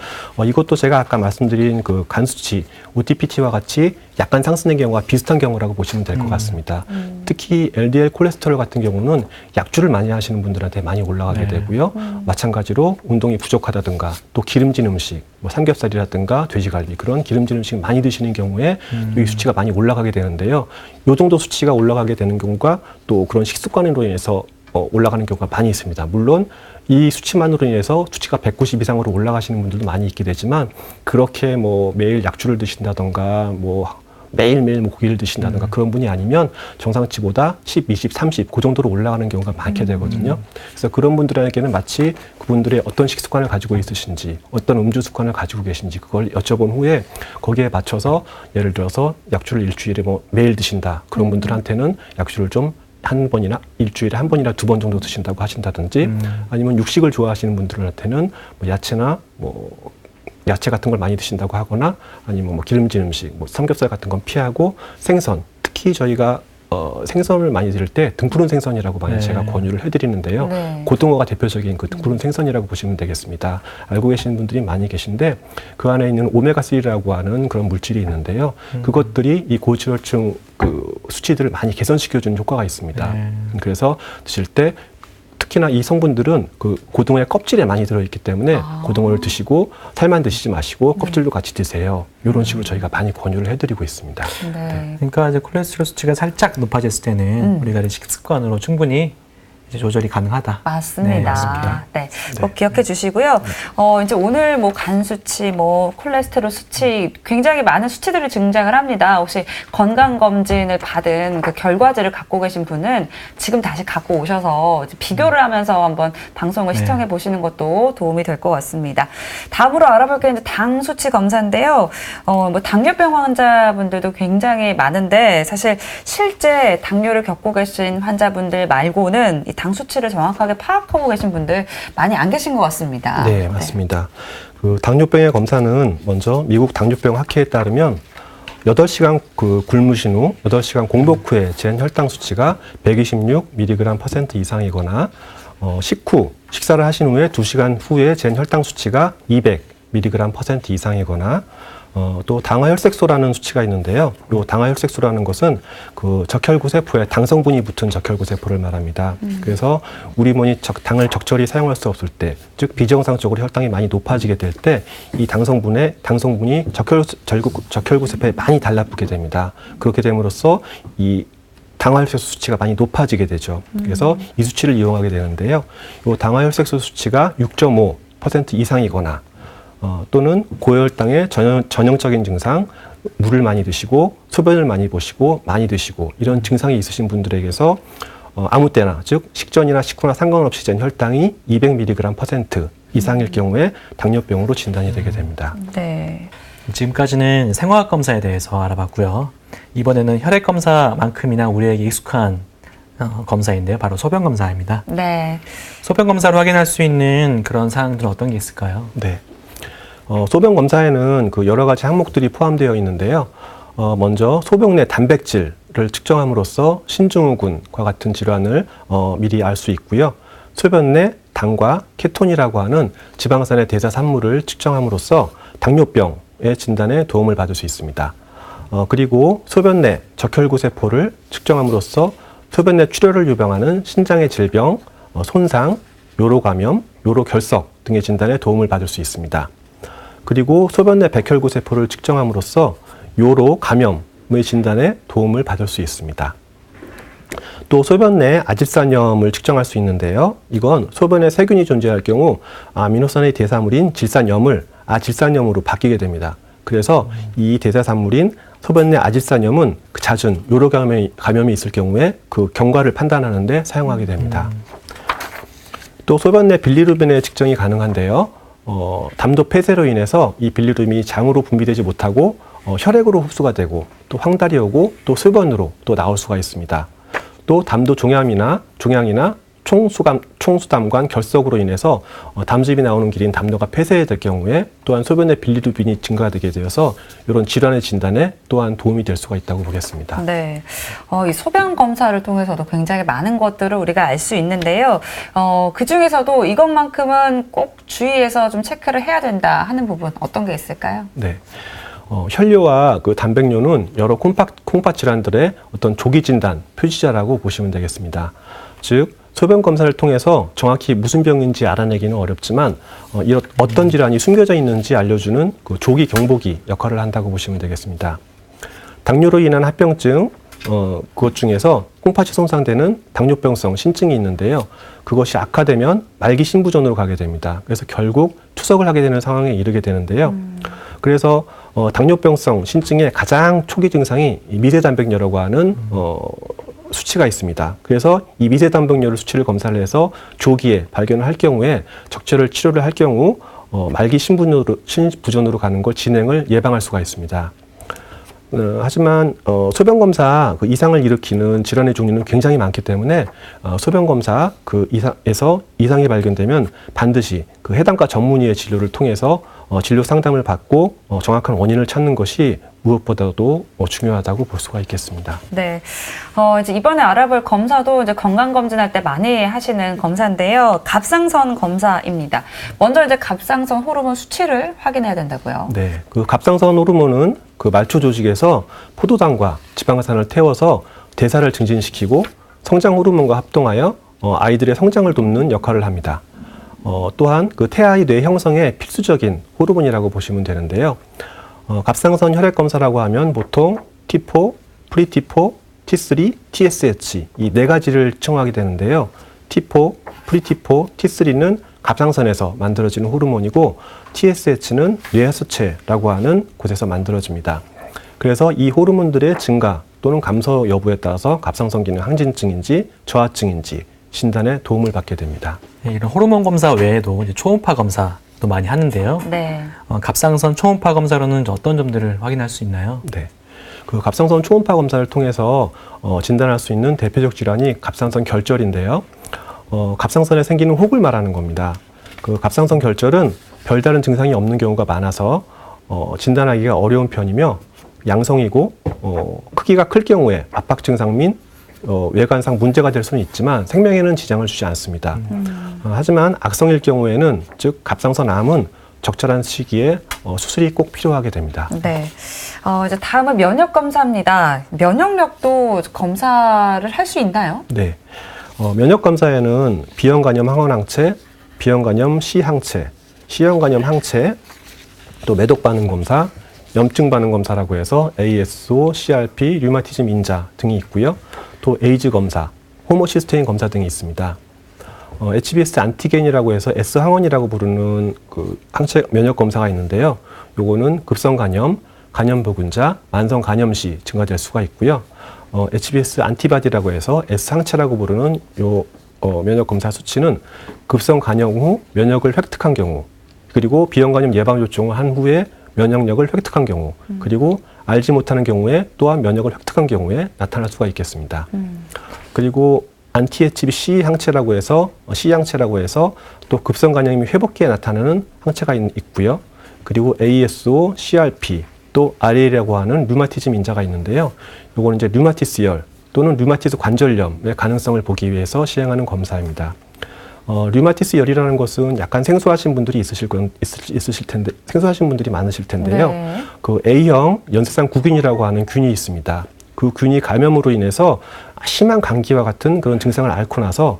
이것도 제가 아까 말씀드린 그 간 수치, OTPT와 같이 약간 상승된 경우가 비슷한 경우라고 보시면 될 것 같습니다. 특히 LDL 콜레스테롤 같은 경우는 약주를 많이 하시는 분들한테 많이 올라가게 네. 되고요. 마찬가지로 운동이 부족하다든가 또 기름진 음식, 뭐 삼겹살이라든가 돼지갈비 그런 기름진 음식 많이 드시는 경우에 이 수치가 많이 올라가게 되는데요. 이 정도 수치가 올라가게 되는 경우가 또 그런 식습관으로 인해서 올라가는 경우가 많이 있습니다. 물론 이 수치만으로 인해서 수치가 190 이상으로 올라가시는 분들도 많이 있게 되지만 그렇게 뭐 매일 약주를 드신다던가 뭐 매일매일 뭐 고기를 드신다든가 그런 분이 아니면 정상치보다 10, 20, 30 그 정도로 올라가는 경우가 많게 되거든요. 그래서 그런 분들에게는 마치 그분들의 어떤 식습관을 가지고 있으신지 어떤 음주 습관을 가지고 계신지 그걸 여쭤본 후에 거기에 맞춰서 예를 들어서 약주를 일주일에 뭐 매일 드신다 그런 분들한테는 약주를 좀 한 번이나 일주일에 한 번이나 두 번 정도 드신다고 하신다든지 아니면 육식을 좋아하시는 분들한테는 뭐 야채나 뭐 야채 같은 걸 많이 드신다고 하거나 아니면 뭐 기름진 음식, 뭐 삼겹살 같은 건 피하고 생선, 특히 저희가 생선을 많이 드릴 때 등푸른 생선이라고 많이 네. 제가 권유를 해드리는데요. 네. 고등어가 대표적인 그 등푸른 생선이라고 보시면 되겠습니다. 알고 계시는 분들이 많이 계신데 그 안에 있는 오메가3라고 하는 그런 물질이 있는데요. 그것들이 이 고지혈증 그 수치들을 많이 개선시켜주는 효과가 있습니다. 네. 그래서 드실 때 특히나 이 성분들은 그 고등어의 껍질에 많이 들어있기 때문에 고등어를 드시고 살만 드시지 마시고 껍질도 같이 드세요. 이런 식으로 저희가 많이 권유를 해드리고 있습니다. 네. 그러니까 이제 콜레스테롤 수치가 살짝 높아졌을 때는 우리가 이제 식습관으로 충분히 이제 조절이 가능하다. 맞습니다. 네, 맞습니다. 네, 꼭 기억해 주시고요. 이제 오늘 뭐 간 수치, 뭐 콜레스테롤 수치 굉장히 많은 수치들이 등장을 합니다. 혹시 건강 검진을 받은 그 결과지를 갖고 계신 분은 지금 다시 갖고 오셔서 이제 비교를 하면서 한번 방송을 네. 시청해 보시는 것도 도움이 될 것 같습니다. 다음으로 알아볼 게 이제 당 수치 검사인데요. 뭐 당뇨병 환자분들도 굉장히 많은데 사실 실제 당뇨를 겪고 계신 환자분들 말고는 이 당 수치를 정확하게 파악하고 계신 분들 많이 안 계신 것 같습니다. 네, 맞습니다. 그 당뇨병의 검사는 먼저 미국 당뇨병 학회에 따르면 8시간 그 굶으신 후 8시간 공복 후에 잰 혈당 수치가 126mg/% 이상이거나 식후 식사를 하신 후에 2시간 후에 잰 혈당 수치가 200mg/% 이상이거나 또 당화혈색소라는 수치가 있는데요. 이 당화혈색소라는 것은 그 적혈구세포에 당성분이 붙은 적혈구세포를 말합니다. 그래서 우리 몸이 당을 적절히 사용할 수 없을 때, 즉 비정상적으로 혈당이 많이 높아지게 될 때 이 당성분이 적혈구세포에 많이 달라붙게 됩니다. 그렇게 됨으로써 이 당화혈색소 수치가 많이 높아지게 되죠. 그래서 이 수치를 이용하게 되는데요. 이 당화혈색소 수치가 6.5% 이상이거나 또는 고혈당의 전형적인 증상, 물을 많이 드시고 소변을 많이 보시고 많이 드시고 이런 증상이 있으신 분들에게서 아무 때나 즉 식전이나 식후나 상관없이 잰 혈당이 200mg% 이상일 경우에 당뇨병으로 진단이 되게 됩니다. 네. 지금까지는 생화학 검사에 대해서 알아봤고요. 이번에는 혈액 검사만큼이나 우리에게 익숙한 검사인데요. 바로 소변 검사입니다. 네. 소변 검사로 확인할 수 있는 그런 사항들은 어떤 게 있을까요? 네. 소변 검사에는 그 여러 가지 항목들이 포함되어 있는데요. 먼저 소변 내 단백질을 측정함으로써 신증후군과 같은 질환을 미리 알 수 있고요. 소변 내 당과 케톤이라고 하는 지방산의 대사 산물을 측정함으로써 당뇨병의 진단에 도움을 받을 수 있습니다. 그리고 소변 내 적혈구세포를 측정함으로써 소변 내 출혈을 유발하는 신장의 질병, 손상, 요로감염, 요로결석 등의 진단에 도움을 받을 수 있습니다. 그리고 소변 내 백혈구세포를 측정함으로써 요로감염의 진단에 도움을 받을 수 있습니다. 또 소변 내 아질산염을 측정할 수 있는데요. 이건 소변에 세균이 존재할 경우 아미노산의 대사물인 질산염을 아질산염으로 바뀌게 됩니다. 그래서 이 대사산물인 소변 내 아질산염은 잦은 요로감염이 있을 경우에 그 경과를 판단하는 데 사용하게 됩니다. 또 소변 내 빌리루빈의 측정이 가능한데요. 담도 폐쇄로 인해서 이 빌리루빈이 장으로 분비되지 못하고 혈액으로 흡수가 되고 또 황달이 오고 또 소변으로 또 나올 수가 있습니다. 또 담도 종양이나 총수담관 결석으로 인해서 담즙이 나오는 길인 담도가 폐쇄될 경우에 또한 소변의 빌리루빈이 증가되게 되어서 이런 질환의 진단에 또한 도움이 될 수가 있다고 보겠습니다. 네. 이 소변 검사를 통해서도 굉장히 많은 것들을 우리가 알 수 있는데요. 그 중에서도 이것만큼은 꼭 주의해서 좀 체크를 해야 된다 하는 부분 어떤 게 있을까요? 네. 혈뇨와 그 단백뇨는 여러 콩팥 질환들의 어떤 조기 진단 표시자라고 보시면 되겠습니다. 즉 소변 검사를 통해서 정확히 무슨 병인지 알아내기는 어렵지만 이런 어떤 질환이 숨겨져 있는지 알려주는 그 조기 경보기 역할을 한다고 보시면 되겠습니다. 당뇨로 인한 합병증, 그것 중에서 콩팥이 손상되는 당뇨병성 신증이 있는데요. 그것이 악화되면 말기 신부전으로 가게 됩니다. 그래서 결국 투석을 하게 되는 상황에 이르게 되는데요. 그래서 당뇨병성 신증의 가장 초기 증상이 미세단백뇨라고 하는 수치가 있습니다. 그래서 이 미세단백뇨를 수치를 검사를 해서 조기에 발견을 할 경우에 적절한 치료를 할 경우 말기 신부전으로 가는 걸 진행을 예방할 수가 있습니다. 하지만 소변 검사 그 이상을 일으키는 질환의 종류는 굉장히 많기 때문에 소변 검사 그 이상에서 이상이 발견되면 반드시 그 해당과 전문의의 진료를 통해서 진료 상담을 받고 정확한 원인을 찾는 것이 무엇보다도 중요하다고 볼 수가 있겠습니다. 네. 이제 이번에 알아볼 검사도 이제 건강검진할 때 많이 하시는 검사인데요. 갑상선 검사입니다. 먼저 이제 갑상선 호르몬 수치를 확인해야 된다고요. 네. 그 갑상선 호르몬은 그 말초 조직에서 포도당과 지방산을 태워서 대사를 증진시키고 성장 호르몬과 합동하여 아이들의 성장을 돕는 역할을 합니다. 또한 그 태아의 뇌 형성에 필수적인 호르몬이라고 보시면 되는데요. 갑상선 혈액 검사라고 하면 보통 T4, 프리T4, T3, TSH 이 네 가지를 청하게 되는데요. T4, 프리T4, T3는 갑상선에서 만들어지는 호르몬이고 TSH는 뇌하수체라고 하는 곳에서 만들어집니다. 그래서 이 호르몬들의 증가 또는 감소 여부에 따라서 갑상선 기능 항진증인지 저하증인지 진단에 도움을 받게 됩니다. 네, 이런 호르몬 검사 외에도 이제 초음파 검사도 많이 하는데요. 네. 갑상선 초음파 검사로는 어떤 점들을 확인할 수 있나요? 네. 그 갑상선 초음파 검사를 통해서 진단할 수 있는 대표적 질환이 갑상선 결절인데요. 갑상선에 생기는 혹을 말하는 겁니다. 그 갑상선 결절은 별다른 증상이 없는 경우가 많아서 진단하기가 어려운 편이며 양성이고 크기가 클 경우에 압박 증상 및 외관상 문제가 될 수는 있지만 생명에는 지장을 주지 않습니다. 하지만 악성일 경우에는 즉 갑상선암은 적절한 시기에 수술이 꼭 필요하게 됩니다. 네. 이제 다음은 면역 검사입니다. 면역력도 검사를 할 수 있나요? 네. 면역 검사에는 B형 간염 항원항체, B형 간염 C항체, C형 간염 항체, 또 매독 반응 검사, 염증 반응 검사라고 해서 ASO, CRP, 류마티즘 인자 등이 있고요. 또 에이즈 검사, 호모시스테인 검사 등이 있습니다. HBS 안티겐이라고 해서 S항원이라고 부르는 그 항체 면역 검사가 있는데요. 요거는 급성 감염, 감염 보균자, 만성 감염 시 증가될 수가 있고요. HBS 안티바디라고 해서 S항체라고 부르는 요 면역 검사 수치는 급성 감염 후 면역을 획득한 경우, 그리고 비형 감염 예방 접종을 한 후에 면역력을 획득한 경우, 그리고 알지 못하는 경우에 또한 면역을 획득한 경우에 나타날 수가 있겠습니다. 그리고 안티-HBC 항체라고 해서 C 항체라고 해서 또 급성 감염이 회복기에 나타나는 항체가 있고요. 그리고 ASO, CRP, 또 RA라고 하는 류마티즘 인자가 있는데요. 요거는 이제 류마티스열 또는 류마티스 관절염의 가능성을 보기 위해서 시행하는 검사입니다. 류마티스열이라는 것은 약간 생소하신 분들이 있으실 텐데, 생소하신 분들이 많으실 텐데요. 네. 그 A형 연쇄상 구균이라고 하는 균이 있습니다. 그 균이 감염으로 인해서 심한 감기와 같은 그런 증상을 앓고 나서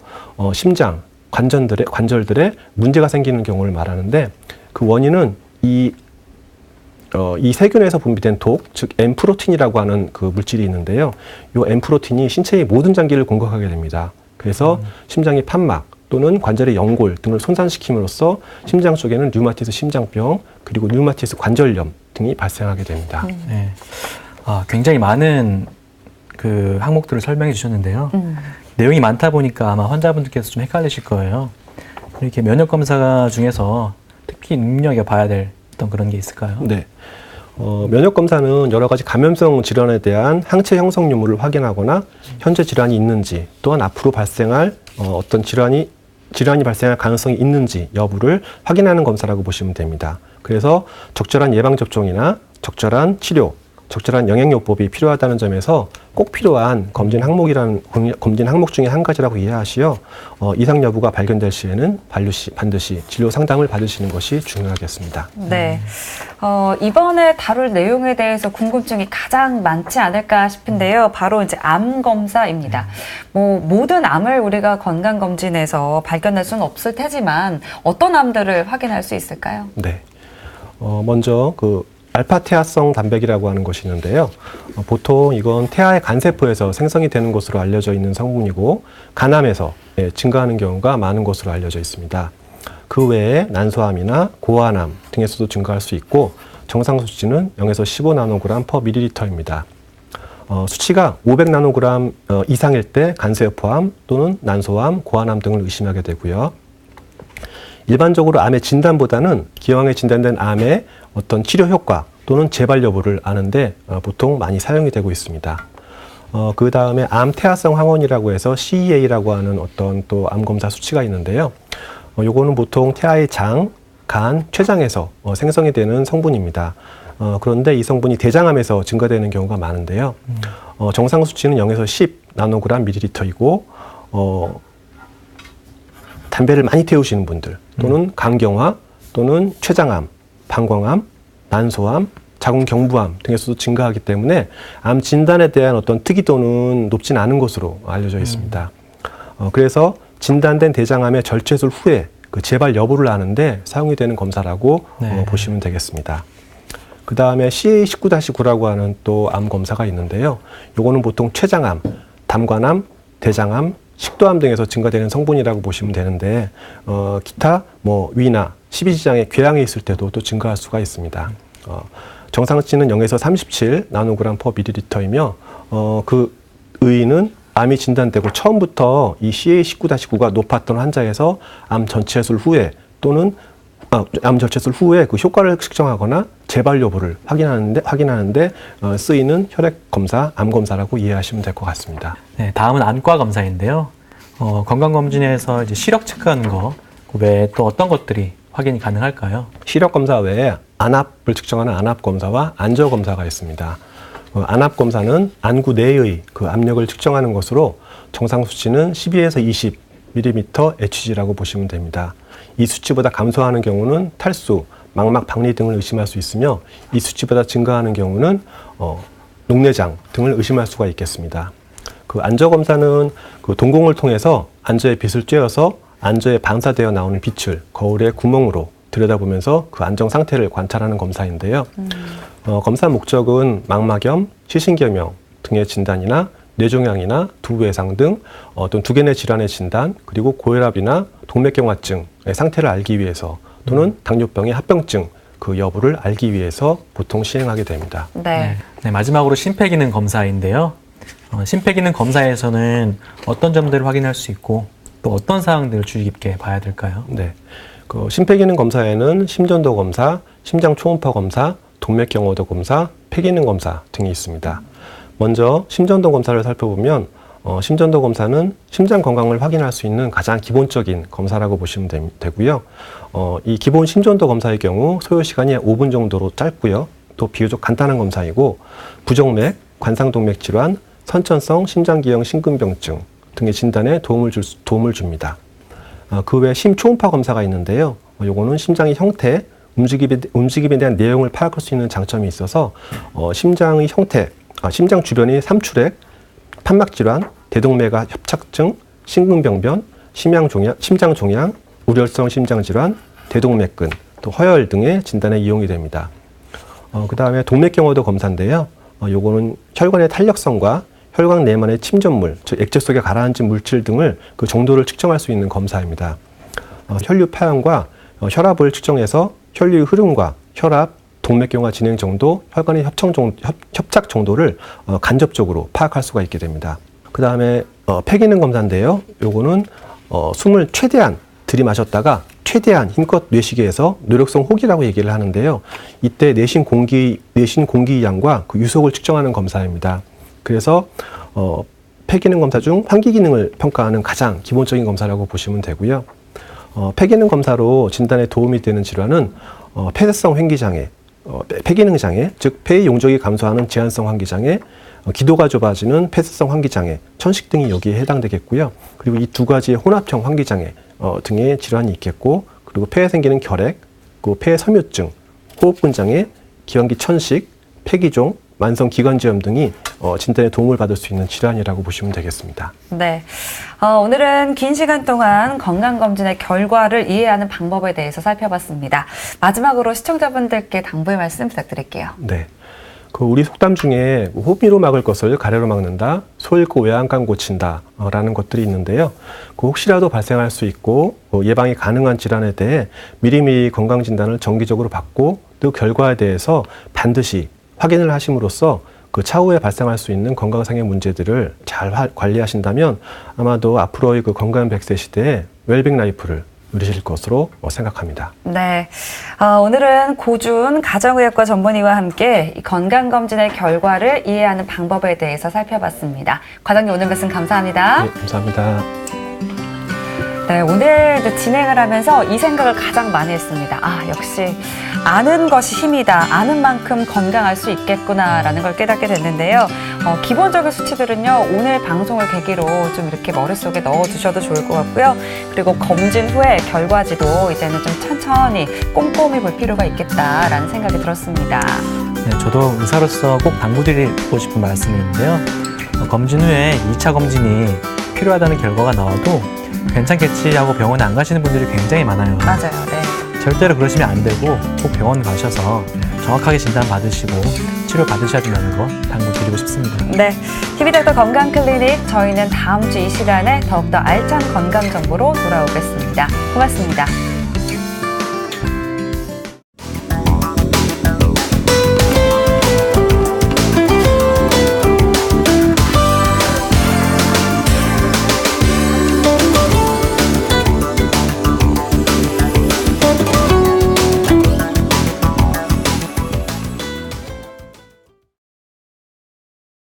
심장, 관절들에 문제가 생기는 경우를 말하는데, 그 원인은 이 세균에서 분비된 독, 즉 M프로틴이라고 하는 그 물질이 있는데요. 이 M프로틴이 신체의 모든 장기를 공격하게 됩니다. 그래서 심장의 판막 또는 관절의 연골 등을 손상시킴으로써 심장 쪽에는 류마티스 심장병, 그리고 류마티스 관절염 등이 발생하게 됩니다. 네. 굉장히 많은 그 항목들을 설명해 주셨는데요. 내용이 많다 보니까 아마 환자분들께서 좀 헷갈리실 거예요. 이렇게 면역 검사 중에서 특히 눈여겨봐야 될 어떤 그런 게 있을까요? 네. 면역 검사는 여러 가지 감염성 질환에 대한 항체 형성 유무를 확인하거나 현재 질환이 있는지, 또한 앞으로 발생할 어떤 질환이 발생할 가능성이 있는지 여부를 확인하는 검사라고 보시면 됩니다. 그래서 적절한 예방 접종이나 적절한 치료, 적절한 영양요법이 필요하다는 점에서 꼭 필요한 검진 항목 중에 한 가지라고 이해하시어 이상 여부가 발견될 시에는 반드시 진료 상담을 받으시는 것이 중요하겠습니다. 네. 이번에 다룰 내용에 대해서 궁금증이 가장 많지 않을까 싶은데요. 바로 이제 암 검사입니다. 모든 암을 우리가 건강검진에서 발견할 수는 없을 테지만 어떤 암들을 확인할 수 있을까요? 네. 먼저 알파테아성 단백이라고 하는 것이 있는데요. 보통 이건 태아의 간세포에서 생성이 되는 것으로 알려져 있는 성분이고, 간암에서 증가하는 경우가 많은 것으로 알려져 있습니다. 그 외에 난소암이나 고환암 등에서도 증가할 수 있고, 정상 수치는 0에서 15나노그램 per ml입니다. 수치가 500나노그램 이상일 때 간세포암 또는 난소암, 고환암 등을 의심하게 되고요. 일반적으로 암의 진단보다는 기왕에 진단된 암의 어떤 치료 효과 또는 재발 여부를 아는데 보통 많이 사용이 되고 있습니다. 그 다음에 암 태아성 항원이라고 해서 CEA라고 하는 어떤 또 암 검사 수치가 있는데요. 요거는 보통 태아의 장, 간, 췌장에서 생성이 되는 성분입니다. 그런데 이 성분이 대장암에서 증가되는 경우가 많은데요. 정상 수치는 0에서 10 나노그램 밀리리터이고, 담배를 많이 태우시는 분들 또는 간경화 또는 췌장암, 방광암, 난소암, 자궁경부암 등에서도 증가하기 때문에 암 진단에 대한 어떤 특이도는 높진 않은 것으로 알려져 있습니다. 그래서 진단된 대장암의 절제술 후에 그 재발 여부를 아는데 사용이 되는 검사라고 보시면 되겠습니다. 그 다음에 CA19-9라고 하는 또 암 검사가 있는데요. 요거는 보통 췌장암, 담관암, 대장암, 식도암 등에서 증가되는 성분이라고 보시면 되는데, 기타 위나 십이지장의 궤양에 있을 때도 또 증가할 수가 있습니다. 정상치는 0에서 37 나노그램 per ml이며, 그 의의는 암이 진단되고 처음부터 이 CA19-9가 높았던 환자에서 암 전체술 후에 또는 암 전체술 후에 그 효과를 측정하거나 재발 여부를 확인하는데 쓰이는 혈액 검사, 암 검사라고 이해하시면 될 것 같습니다. 네, 다음은 안과 검사인데요. 건강검진에서 이제 시력 체크하는 거, 그 외에 또 어떤 것들이 확인이 가능할까요? 시력 검사 외에 안압을 측정하는 안압 검사와 안저 검사가 있습니다. 안압 검사는 안구 내의 그 압력을 측정하는 것으로 정상 수치는 12에서 20 mmHg라고 보시면 됩니다. 이 수치보다 감소하는 경우는 탈수, 망막 박리 등을 의심할 수 있으며, 이 수치보다 증가하는 경우는 녹내장 등을 의심할 수가 있겠습니다. 그 안저 검사는 그 동공을 통해서 안저의 빛을 쬐어서 안저에 방사되어 나오는 빛을 거울의 구멍으로 들여다보면서 그 안정 상태를 관찰하는 검사인데요. 검사 목적은 망막염, 시신경염 등의 진단이나 뇌종양이나 두부외상 등 어떤 두개 내 질환의 진단, 그리고 고혈압이나 동맥경화증의 상태를 알기 위해서 또는 당뇨병의 합병증 그 여부를 알기 위해서 보통 시행하게 됩니다. 네. 네, 마지막으로 심폐기능 검사인데요. 심폐기능 검사에서는 어떤 점들을 확인할 수 있고 또 어떤 사항들을 주의 깊게 봐야 될까요? 네. 그 심폐기능 검사에는 심전도 검사, 심장 초음파 검사, 동맥경화도 검사, 폐기능 검사 등이 있습니다. 먼저 심전도 검사를 살펴보면 심전도 검사는 심장 건강을 확인할 수 있는 가장 기본적인 검사라고 보시면 되고요. 이 기본 심전도 검사의 경우 소요 시간이 5분 정도로 짧고요. 또 비교적 간단한 검사이고 부정맥, 관상동맥 질환, 선천성 심장기형 심근병증 등의 진단에 도움을 줍니다. 그 외에 심초음파 검사가 있는데요. 요거는 심장의 형태, 움직임에 대한 내용을 파악할 수 있는 장점이 있어서 심장의 형태, 심장 주변의 삼출액, 판막질환, 대동맥아 협착증, 심근병변, 심장 종양, 우렬성 심장질환, 대동맥근, 또 허혈 등의 진단에 이용이 됩니다. 그 다음에 동맥경화도 검사인데요. 요거는 혈관의 탄력성과 혈관 내만의 침전물, 즉 액체 속에 가라앉은 물질 등을 그 정도를 측정할 수 있는 검사입니다. 혈류 파형과 혈압을 측정해서 혈류의 흐름과 혈압, 동맥경화 진행 정도, 혈관의 협착 정도를 간접적으로 파악할 수가 있게 됩니다. 그 다음에 폐기능 검사인데요. 요거는 숨을 최대한 들이마셨다가 최대한 힘껏 내쉬게 해서 노력성 호흡이라고 얘기를 하는데요. 이때 내신 공기 양과 그 유속을 측정하는 검사입니다. 그래서 폐기능 검사 중 환기 기능을 평가하는 가장 기본적인 검사라고 보시면 되고요. 폐기능 검사로 진단에 도움이 되는 질환은 폐쇄성 환기장애, 폐기능 장애, 즉 폐의 용적이 감소하는 제한성 환기장애, 기도가 좁아지는 폐쇄성 환기장애, 천식 등이 여기에 해당되겠고요. 그리고 이 두 가지의 혼합형 환기장애 등의 질환이 있겠고, 그리고 폐에 생기는 결핵, 그 폐 섬유증, 호흡근 장애, 기관기 천식, 폐기종, 만성 기관지염 등이 진단에 도움을 받을 수 있는 질환이라고 보시면 되겠습니다. 네. 오늘은 긴 시간 동안 건강검진의 결과를 이해하는 방법에 대해서 살펴봤습니다. 마지막으로 시청자분들께 당부의 말씀 부탁드릴게요. 네. 우리 속담 중에 호미로 막을 것을 가래로 막는다, 소 잃고 외양간 고친다 라는 것들이 있는데요. 혹시라도 발생할 수 있고 예방이 가능한 질환에 대해 미리미리 건강진단을 정기적으로 받고 또 결과에 대해서 반드시 확인을 하심으로써 그 차후에 발생할 수 있는 건강상의 문제들을 잘 관리하신다면 아마도 앞으로의 그 건강 100세 시대에 웰빙 라이프를 누리실 것으로 생각합니다. 네. 오늘은 고준 가정의학과 전문의와 함께 이 건강검진의 결과를 이해하는 방법에 대해서 살펴봤습니다. 과장님 오늘 말씀 감사합니다. 네, 감사합니다. 네, 오늘 진행을 하면서 이 생각을 가장 많이 했습니다. 역시 아는 것이 힘이다. 아는 만큼 건강할 수 있겠구나라는 걸 깨닫게 됐는데요. 기본적인 수치들은요, 오늘 방송을 계기로 좀 이렇게 머릿속에 넣어두셔도 좋을 것 같고요. 그리고 검진 후에 결과지도 이제는 좀 천천히 꼼꼼히 볼 필요가 있겠다라는 생각이 들었습니다. 네, 저도 의사로서 꼭 당부드리고 싶은 말씀이 있는데요. 검진 후에 2차 검진이 필요하다는 결과가 나와도 괜찮겠지 하고 병원에 안 가시는 분들이 굉장히 많아요. 맞아요. 네. 절대로 그러시면 안 되고 꼭 병원 가셔서 정확하게 진단 받으시고 치료 받으셔야 된다는 거 당부드리고 싶습니다. 네, TV닥터 건강클리닉 저희는 다음 주 이 시간에 더욱더 알찬 건강 정보로 돌아오겠습니다. 고맙습니다.